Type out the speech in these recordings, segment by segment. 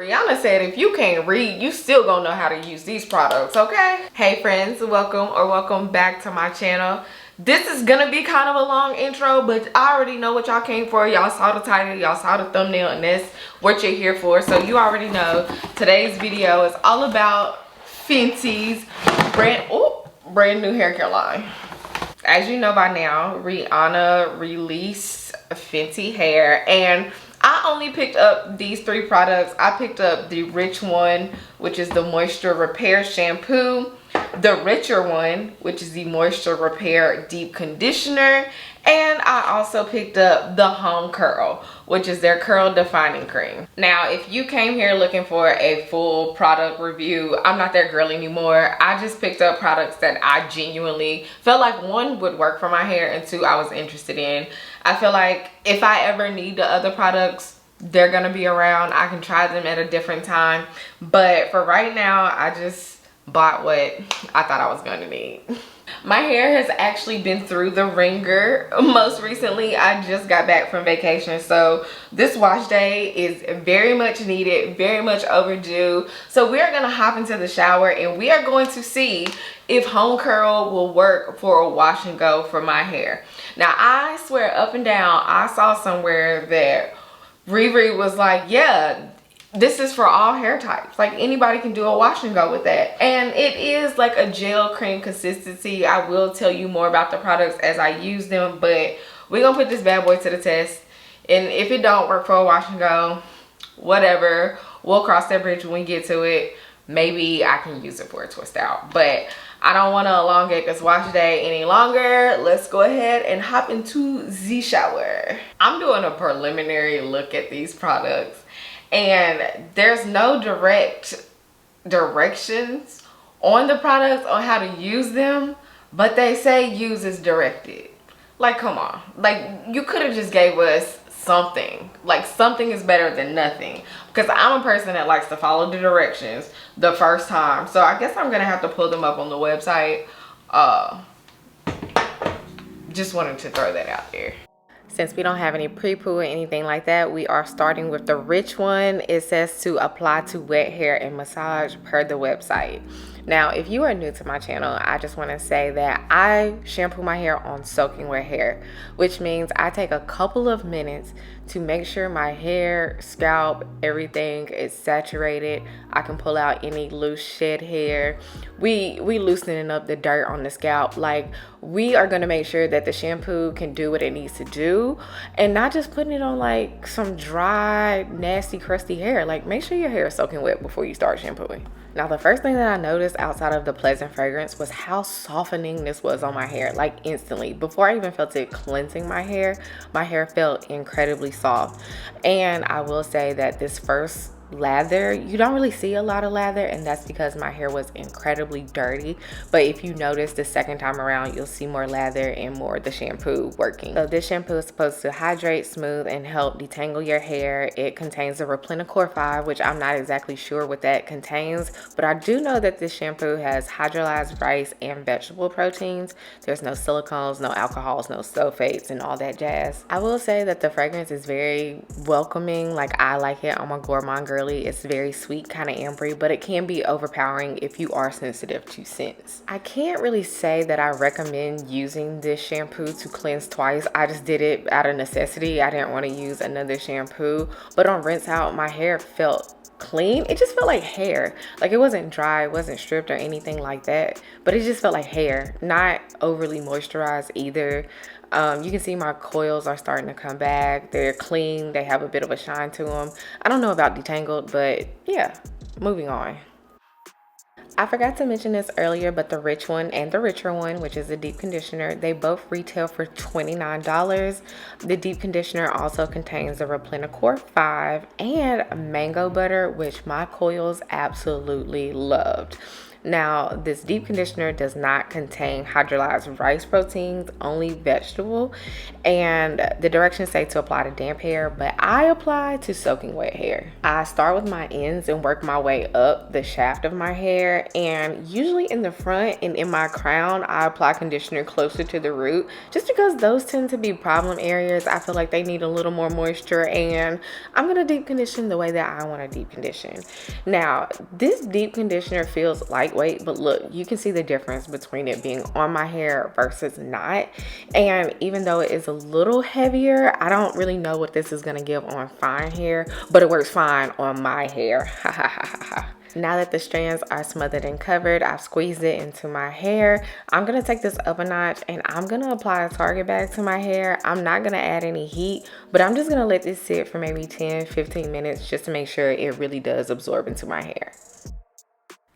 Rihanna said if you can't read, you still gonna know how to use these products, okay? Hey friends, welcome back to my channel. This is gonna be kind of a long intro, but I already know what y'all came for. Y'all saw the title, y'all saw the thumbnail, and that's what you're here for. So you already know today's video is all about Fenty's brand new hair care line. As you know by now, Rihanna released Fenty Hair, and I only picked up these three products. I picked up the rich one, which is the Moisture Repair Shampoo, the richer one, which is the Moisture Repair Deep Conditioner, and I also picked up the Home Curl, which is their curl defining cream. Now, if you came here looking for a full product review, I'm not that girl anymore. I just picked up products that I genuinely felt like, one, would work for my hair, and two, I was interested in. I feel like if I ever need the other products, they're gonna be around. I can try them at a different time, but for right now, I just bought what I thought I was gonna need. My hair has actually been through the ringer. Most recently, I just got back from vacation, so this wash day is very much needed, very much overdue. So we are gonna hop into the shower and we are going to see if Home Curl will work for a wash and go for my hair. Now, I swear up and down, I saw somewhere that Riri was like, yeah, this is for all hair types. Like, anybody can do a wash and go with that. And it is like a gel cream consistency. I will tell you more about the products as I use them, but we're gonna put this bad boy to the test. And if it don't work for a wash and go, whatever, we'll cross that bridge when we get to it. Maybe I can use it for a twist out, but I don't want to elongate this wash day any longer. Let's go ahead and hop into the shower. I'm doing a preliminary look at these products, and there's no direct directions on the products on how to use them, but they say use as directed. Like, come on. Like, you could have just gave us something. Like, something is better than nothing, because I'm a person that likes to follow the directions the first time. So I guess I'm gonna have to pull them up on the website. Just wanted to throw that out there. Since we don't have any pre-poo or anything like that, we are starting with the rich one. It says to apply to wet hair and massage per the website. Now, if you are new to my channel, I just want to say that I shampoo my hair on soaking wet hair, which means I take a couple of minutes to make sure my hair, scalp, everything is saturated. I can pull out any loose shed hair. We loosening up the dirt on the scalp. Like, we are going to make sure that the shampoo can do what it needs to do, and not just putting it on like some dry, nasty, crusty hair. Like, make sure your hair is soaking wet before you start shampooing. Now, the first thing that I noticed outside of the pleasant fragrance was how softening this was on my hair, like instantly. Before I even felt it cleansing my hair felt incredibly soft. And I will say that this first lather, you don't really see a lot of lather, and that's because my hair was incredibly dirty. But if you notice, the second time around, you'll see more lather and more of the shampoo working. So this shampoo is supposed to hydrate, smooth, and help detangle your hair. It contains the 𝐴 5, which I'm not exactly sure what that contains, but I do know that this shampoo has hydrolyzed rice and vegetable proteins. There's no silicones, no alcohols, no sulfates, and all that jazz. I will say that the fragrance is very welcoming. Like, I like it. I'm a gourmand girl. It's very sweet, kind of ambery, but it can be overpowering if you are sensitive to scents. I can't really say that I recommend using this shampoo to cleanse twice. I just did it out of necessity. I didn't want to use another shampoo, but on rinse out, my hair felt clean. It just felt like hair. Like, it wasn't dry, it wasn't stripped or anything like that, but it just felt like hair, not overly moisturized either. You can see my coils are starting to come back. They're clean. They have a bit of a shine to them. I don't know about detangled, but yeah, moving on. I forgot to mention this earlier, but the rich one and the richer one, which is a deep conditioner, they both retail for $29. The deep conditioner also contains the 𝐴 5 and mango butter, which my coils absolutely loved. Now, this deep conditioner does not contain hydrolyzed rice proteins, only vegetable. And the directions say to apply to damp hair, but I apply to soaking wet hair. I start with my ends and work my way up the shaft of my hair. And usually in the front and in my crown, I apply conditioner closer to the root, just because those tend to be problem areas. I feel like they need a little more moisture, and I'm gonna deep condition the way that I want to deep condition. Now, this deep conditioner feels lightweight, but look, you can see the difference between it being on my hair versus not. And even though it is a little heavier, I don't really know what this is gonna give on fine hair, but it works fine on my hair. Ha ha ha ha ha. Now that the strands are smothered and covered, I've squeezed it into my hair. I'm gonna take this up a notch and I'm gonna apply a Target bag to my hair. I'm not gonna add any heat, but I'm just gonna let this sit for maybe 10-15 minutes just to make sure it really does absorb into my hair.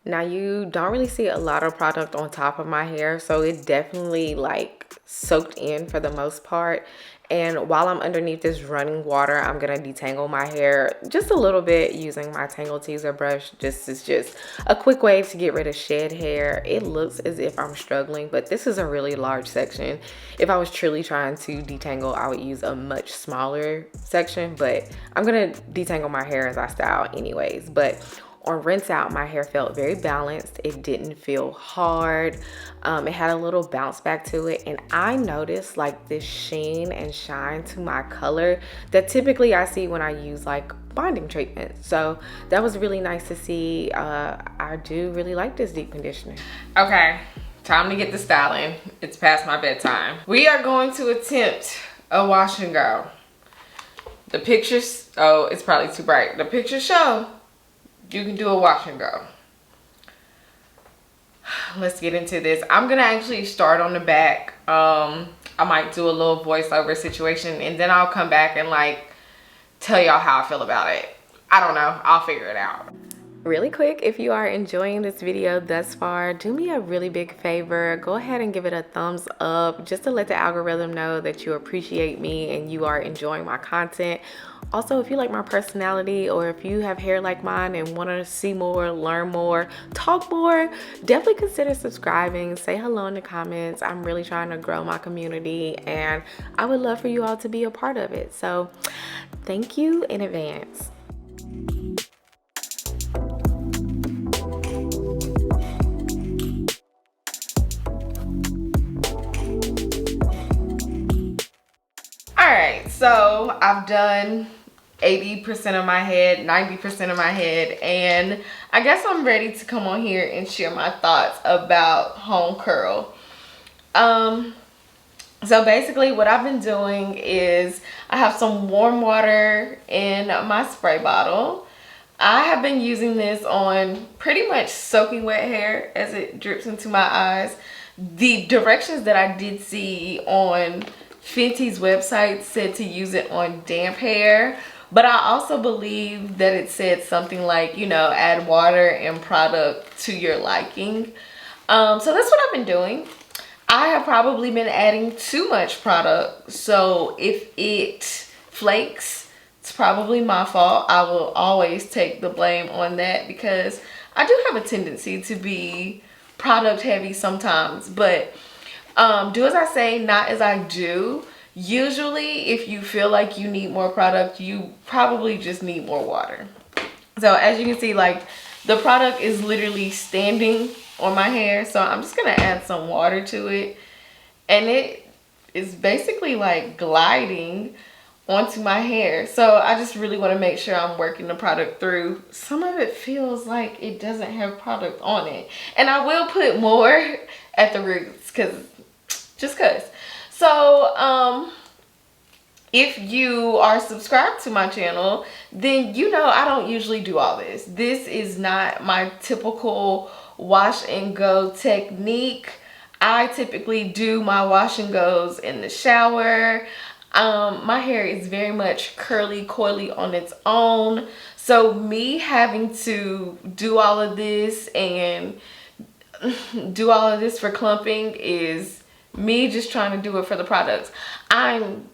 Now, you don't really see a lot of product on top of my hair, so it definitely like soaked in for the most part. And while I'm underneath this running water, I'm gonna detangle my hair just a little bit using my Tangle Teezer brush. This is just a quick way to get rid of shed hair. It looks as if I'm struggling, but this is a really large section. If I was truly trying to detangle, I would use a much smaller section, but I'm gonna detangle my hair as I style anyways. But on rinse out, my hair felt very balanced. It didn't feel hard. It had a little bounce back to it. And I noticed like this sheen and shine to my color that typically I see when I use like bonding treatment. So that was really nice to see. I do really like this deep conditioner. Okay, time to get the styling. It's past my bedtime. We are going to attempt a wash and go. The pictures, oh, it's probably too bright. The pictures show you can do a wash and go. Let's get into this. I'm gonna actually start on the back. I might do a little voiceover situation and then I'll come back and like tell y'all how I feel about it. I don't know, I'll figure it out. Really quick, if you are enjoying this video thus far, do me a really big favor. Go ahead and give it a thumbs up just to let the algorithm know that you appreciate me and you are enjoying my content. Also, if you like my personality or if you have hair like mine and want to see more, learn more, talk more, definitely consider subscribing. Say hello in the comments. I'm really trying to grow my community and I would love for you all to be a part of it. So thank you in advance. Alright, so I've done 80% of my head, 90% of my head, and I guess I'm ready to come on here and share my thoughts about home curl. So basically what I've been doing is I have some warm water in my spray bottle. I have been using this on pretty much soaking wet hair as it drips into my eyes. The directions that I did see on Fenty's website said to use it on damp hair, but I also believe that it said something like, you know, add water and product to your liking. So that's what I've been doing. I have probably been adding too much product, so if it flakes, it's probably my fault. I will always take the blame on that because I do have a tendency to be product heavy sometimes, but do as I say, not as I do. Usually, if you feel like you need more product, you probably just need more water. So as you can see, like the product is literally standing on my hair. So I'm just gonna add some water to it. And it is basically like gliding onto my hair. So I just really wanna make sure I'm working the product through. Some of it feels like it doesn't have product on it. And I will put more at the roots just cause. So if you are subscribed to my channel, then you know I don't usually do all this. This is not my typical wash and go technique. I typically do my wash and goes in the shower. My hair is very much curly, coily on its own. So me having to do all of this and do all of this for clumping is me just trying to do it for the products. I'm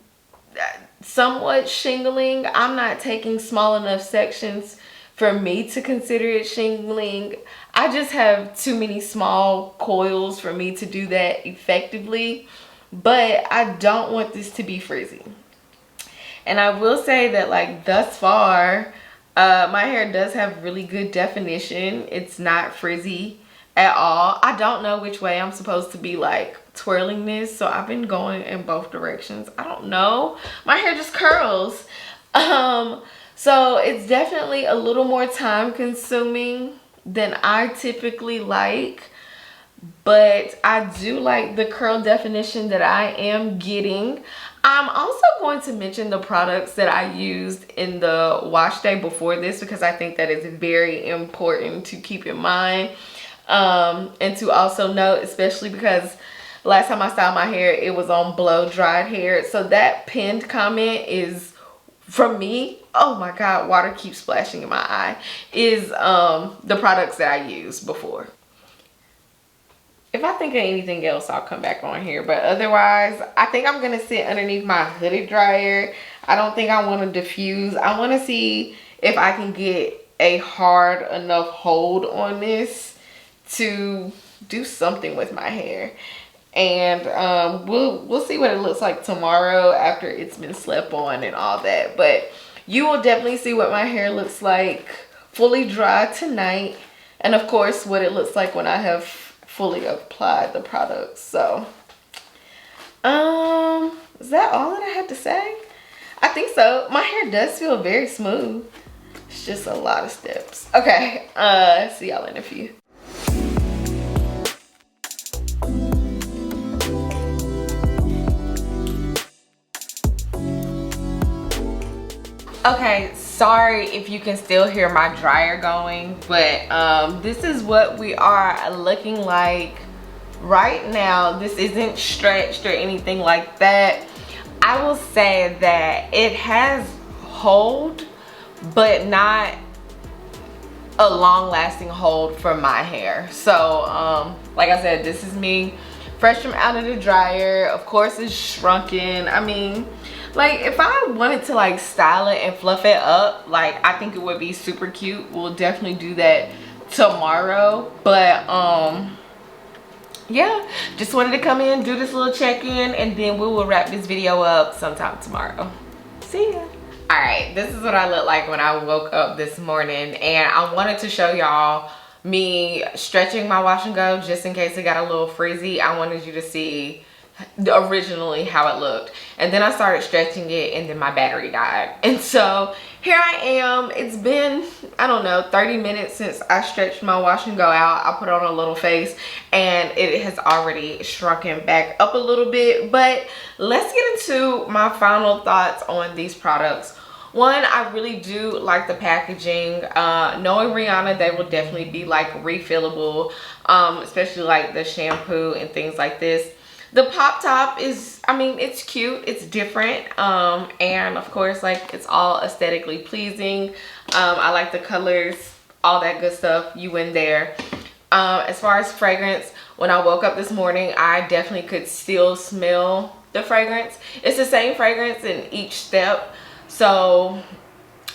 somewhat shingling. I'm not taking small enough sections for me to consider it shingling. I just have too many small coils for me to do that effectively, but I don't want this to be frizzy. And I will say that, like, thus far, my hair does have really good definition. It's not frizzy at all. I don't know which way I'm supposed to be like twirling this, so I've been going in both directions. I don't know. My hair just curls. So it's definitely a little more time consuming than I typically like, but I do like the curl definition that I am getting. I'm also going to mention the products that I used in the wash day before this, because I think that is very important to keep in mind, and to also note, especially because last time I styled my hair, it was on blow dried hair. So that pinned comment is from me. Oh my god, water keeps splashing in my eye. Is the products that I used before. If I think of anything else, I'll come back on here, but otherwise I think I'm gonna sit underneath my hooded dryer. I don't think I want to diffuse. I want to see if I can get a hard enough hold on this to do something with my hair. And we'll see what it looks like tomorrow after it's been slept on and all that. But you will definitely see what my hair looks like fully dry tonight, and of course what it looks like when I have fully applied the products. So is that all that I had to say? I think so. My hair does feel very smooth. It's just a lot of steps. Okay, see y'all in a few. Okay, sorry if you can still hear my dryer going, but this is what we are looking like right now. This isn't stretched or anything like that. I will say that it has hold, but not a long-lasting hold for my hair. So like I said, this is me fresh from out of the dryer. Of course it's shrunken. I mean, like, if I wanted to like style it and fluff it up, like, I think it would be super cute. We'll definitely do that tomorrow. But yeah, just wanted to come in, do this little check-in, and then we will wrap this video up sometime tomorrow. See ya. All right, this is what I look like when I woke up this morning, and I wanted to show y'all me stretching my wash and go just in case it got a little frizzy. I wanted you to see originally how it looked, and then I started stretching it, and then my battery died, and so here I am. It's been, I don't know, 30 minutes since I stretched my wash and go out. I put on a little face, and it has already shrunken back up a little bit. But let's get into my final thoughts on these products. One, I really do like the packaging. Knowing Rihanna, they will definitely be like refillable, especially like the shampoo and things like this. The pop top is, I mean, it's cute, it's different, and of course, like, it's all aesthetically pleasing. I like the colors, all that good stuff, you in there. As far as fragrance, when I woke up this morning, I definitely could still smell the fragrance. It's the same fragrance in each step, so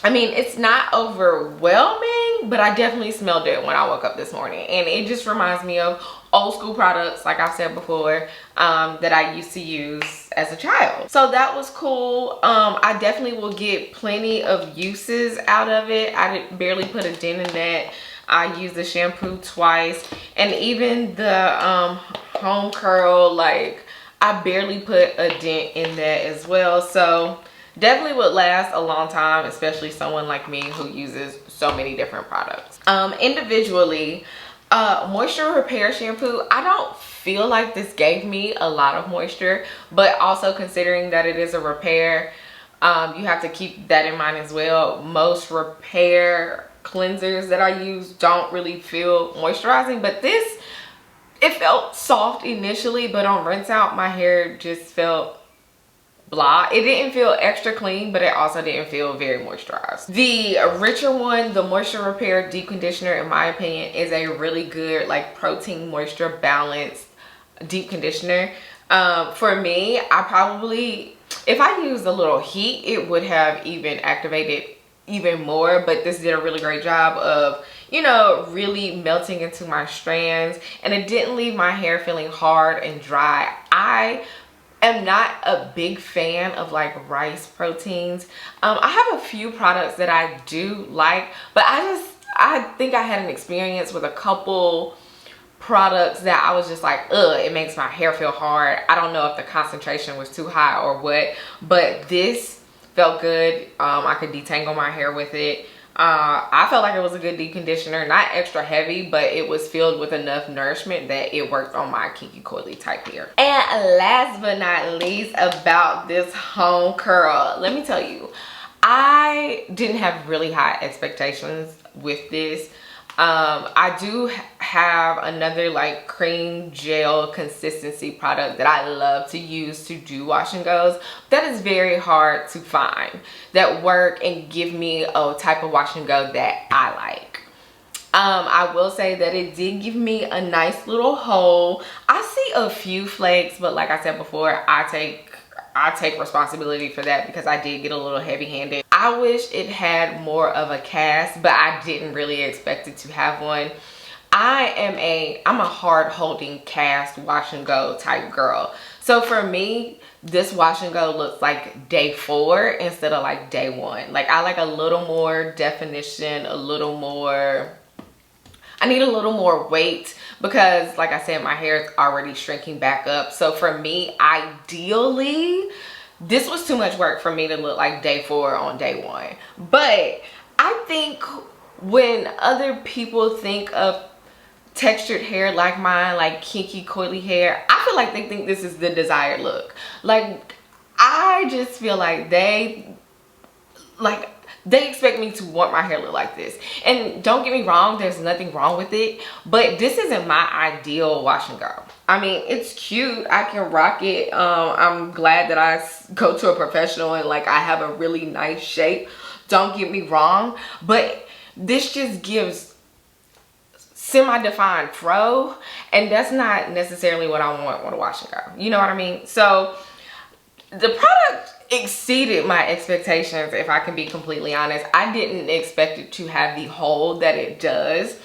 I mean, it's not overwhelming, but I definitely smelled it when I woke up this morning, and it just reminds me of old school products, like I've said before, that I used to use as a child. So that was cool. I definitely will get plenty of uses out of it. I barely put a dent in that. I used the shampoo twice, and even the home curl, like, I barely put a dent in that as well. So definitely would last a long time, especially someone like me who uses so many different products. Individually, moisture repair shampoo, I don't feel like this gave me a lot of moisture, but also considering that it is a repair, you have to keep that in mind as well. Most repair cleansers that I use don't really feel moisturizing, but this, it felt soft initially, but on rinse out, my hair just felt blah. It didn't feel extra clean, but it also didn't feel very moisturized. The richer one, the moisture repair deep conditioner, in my opinion, is a really good, like, protein moisture balanced deep conditioner. For me, I probably, if I used a little heat, it would have even activated even more, but this did a really great job of, you know, really melting into my strands, and it didn't leave my hair feeling hard and dry. I am not a big fan of like rice proteins. I have a few products that I do like, but I think I had an experience with a couple products that I was just like, ugh, it makes my hair feel hard. I don't know if the concentration was too high or what, but this felt good. I could detangle my hair with it. I felt like it was a good deep conditioner, not extra heavy, but it was filled with enough nourishment that it worked on my kinky coily type hair. And last but not least, about this home curl, let me tell you, I didn't have really high expectations with this. I do have another like cream gel consistency product that I love to use to do wash and goes. That is very hard to find that work and give me a type of wash and go that I like. I will say that it did give me a nice little hole. I see a few flakes, but like I said before, I take responsibility for that because I did get a little heavy-handed. I wish it had more of a cast, but I didn't really expect it to have one. I'm a hard holding cast wash and go type girl. So for me, this wash and go looks like day 4 instead of like day 1. Like I like a little more definition, I need a little more weight because like I said, my hair is already shrinking back up. So for me, ideally, this was too much work for me to look like day 4 on day 1. But I think when other people think of textured hair like mine, like kinky coily hair, I feel like they think this is the desired look. Like I just feel like they expect me to want my hair look like this. And don't get me wrong, there's nothing wrong with it, but this isn't my ideal wash and go. I mean, it's cute, I can rock it. I'm glad that I go to a professional and like I have a really nice shape, don't get me wrong, but this just gives semi-defined fro, and that's not necessarily what I want with a wash and go, you know what I mean? So the product exceeded my expectations, if I can be completely honest. I didn't expect it to have the hold that it does,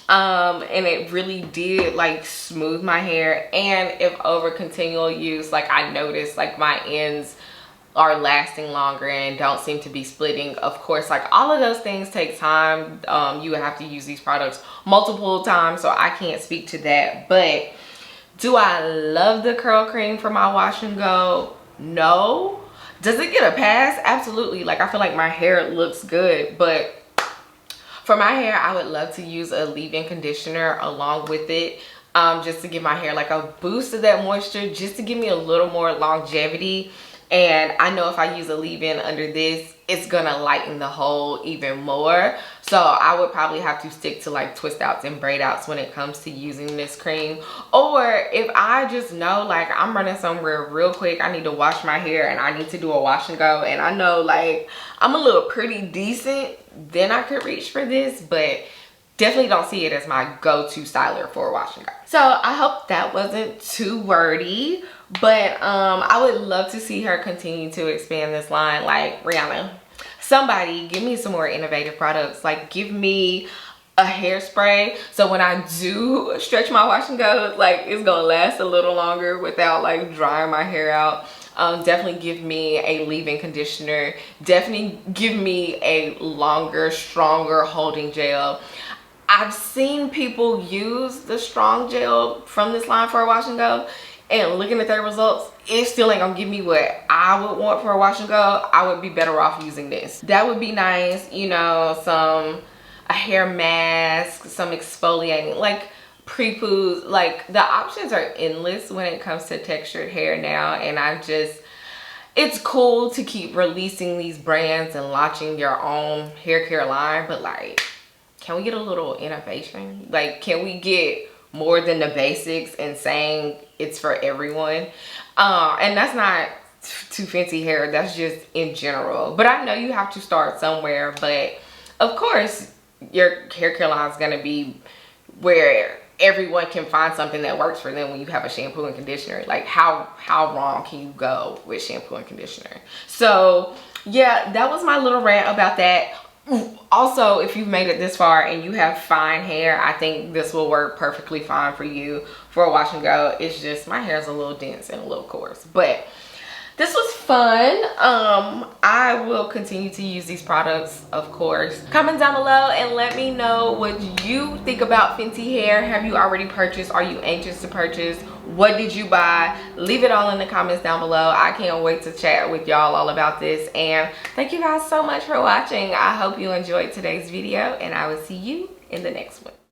and it really did like smooth my hair. And if over continual use, like I noticed like my ends are lasting longer and don't seem to be splitting. Of course, like all of those things take time. You have to use these products multiple times, so I can't speak to that. But do I love the curl cream for my wash and go? No. Does it get a pass? Absolutely. Like I feel like my hair looks good, but for my hair, I would love to use a leave-in conditioner along with it, just to give my hair like a boost of that moisture, just to give me a little more longevity. And I know if I use a leave-in under this, it's gonna lighten the hole even more. So I would probably have to stick to like twist outs and braid outs when it comes to using this cream. Or if I just know like I'm running somewhere real quick, I need to wash my hair and I need to do a wash and go, and I know like I'm a little pretty decent, then I could reach for this, but definitely don't see it as my go-to styler for a wash and go. So I hope that wasn't too wordy, but I would love to see her continue to expand this line. Like Rihanna, somebody give me some more innovative products. Like give me a hairspray so when I do stretch my wash and go, like it's gonna last a little longer without like drying my hair out. Definitely give me a leave-in conditioner. Definitely give me a longer, stronger holding gel. I've seen people use the strong gel from this line for a wash and go, and looking at their results, it still ain't gonna give me what I would want for a wash and go. I would be better off using this. That would be nice, you know, a hair mask, some exfoliating, like pre-poos. Like the options are endless when it comes to textured hair now, and it's cool to keep releasing these brands and launching your own hair care line, but like, can we get a little innovation? Like, can we get more than the basics and saying it's for everyone? And that's not too fancy hair, that's just in general. But I know you have to start somewhere, but of course your hair care line is gonna be where everyone can find something that works for them when you have a shampoo and conditioner. Like how wrong can you go with shampoo and conditioner? So yeah, that was my little rant about that. Also, if you've made it this far and you have fine hair, I think this will work perfectly fine for you for a wash and go. It's just my hair is a little dense and a little coarse, but this was fun. I will continue to use these products, of course. Comment down below and let me know what you think about Fenty Hair. Have you already purchased? Are you anxious to purchase? What did you buy? Leave it all in the comments down below. I can't wait to chat with y'all all about this. And thank you guys so much for watching. I hope you enjoyed today's video and I will see you in the next one.